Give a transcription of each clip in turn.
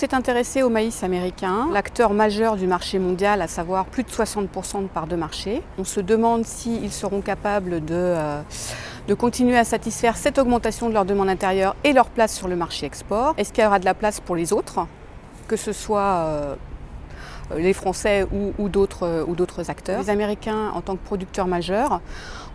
s'est intéressé au maïs américain, l'acteur majeur du marché mondial, à savoir plus de 60% de part de marché. On se demande s'ils seront capables de continuer à satisfaire cette augmentation de leur demande intérieure et leur place sur le marché export. Est-ce qu'il y aura de la place pour les autres, que ce soit les Français ou d'autres acteurs. Les Américains, en tant que producteurs majeurs,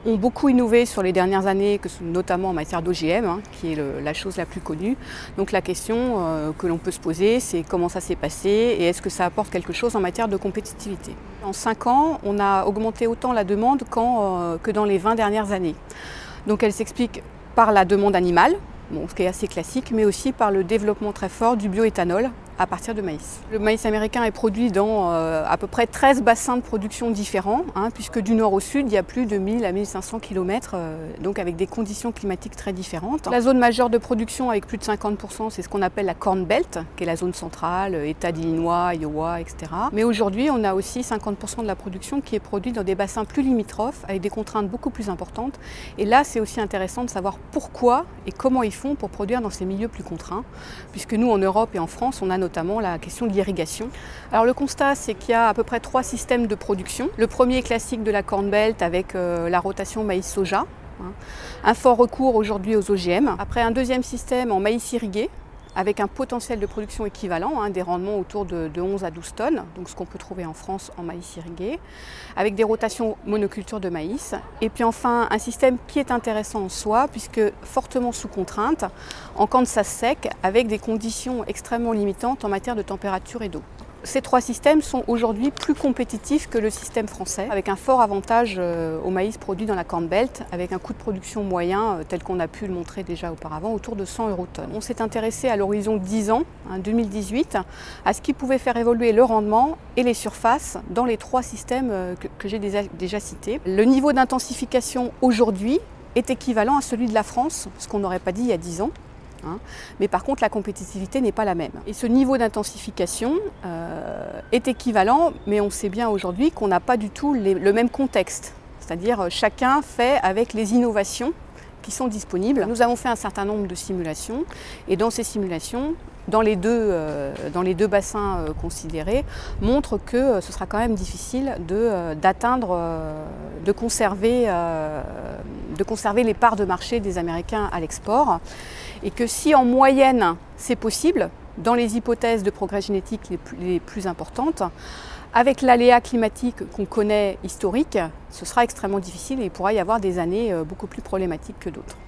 ont beaucoup innové sur les dernières années, notamment en matière d'OGM, qui est la chose la plus connue. Donc la question que l'on peut se poser, c'est comment ça s'est passé et est-ce que ça apporte quelque chose en matière de compétitivité. En 5 ans, on a augmenté autant la demande que dans les 20 dernières années. Donc elle s'explique par la demande animale, ce qui est assez classique, mais aussi par le développement très fort du bioéthanol à partir de maïs. Le maïs américain est produit dans à peu près 13 bassins de production différents, puisque du nord au sud, il y a plus de 1000 à 1500 km, donc avec des conditions climatiques très différentes. La zone majeure de production avec plus de 50%, c'est ce qu'on appelle la Corn Belt, qui est la zone centrale, État d'Illinois, Iowa, etc. Mais aujourd'hui, on a aussi 50% de la production qui est produite dans des bassins plus limitrophes, avec des contraintes beaucoup plus importantes. Et là, c'est aussi intéressant de savoir pourquoi et comment ils font pour produire dans ces milieux plus contraints, puisque nous, en Europe et en France, on a notamment la question de l'irrigation. Alors le constat, c'est qu'il y a à peu près 3 systèmes de production. Le premier classique de la Corn Belt avec la rotation maïs-soja, un fort recours aujourd'hui aux OGM. Après un deuxième système en maïs irrigué, avec un potentiel de production équivalent, des rendements autour de 11 à 12 tonnes, donc ce qu'on peut trouver en France en maïs irrigué, avec des rotations monoculture de maïs. Et puis enfin, un système qui est intéressant en soi, puisque fortement sous contrainte, en Kansas sec, avec des conditions extrêmement limitantes en matière de température et d'eau. Ces 3 systèmes sont aujourd'hui plus compétitifs que le système français, avec un fort avantage au maïs produit dans la Corn Belt, avec un coût de production moyen, tel qu'on a pu le montrer déjà auparavant, autour de 100 € tonne. On s'est intéressé à l'horizon 10 ans, 2018, à ce qui pouvait faire évoluer le rendement et les surfaces dans les 3 systèmes que j'ai déjà cités. Le niveau d'intensification aujourd'hui est équivalent à celui de la France, ce qu'on n'aurait pas dit il y a 10 ans. Mais par contre, la compétitivité n'est pas la même. Et ce niveau d'intensification est équivalent, mais on sait bien aujourd'hui qu'on n'a pas du tout le même contexte. C'est-à-dire chacun fait avec les innovations qui sont disponibles. Nous avons fait un certain nombre de simulations, et dans ces simulations, dans les deux bassins considérés, montrent que ce sera quand même difficile de conserver les parts de marché des Américains à l'export. Et que si en moyenne c'est possible, dans les hypothèses de progrès génétique les plus importantes, avec l'aléa climatique qu'on connaît historique, ce sera extrêmement difficile et il pourra y avoir des années beaucoup plus problématiques que d'autres.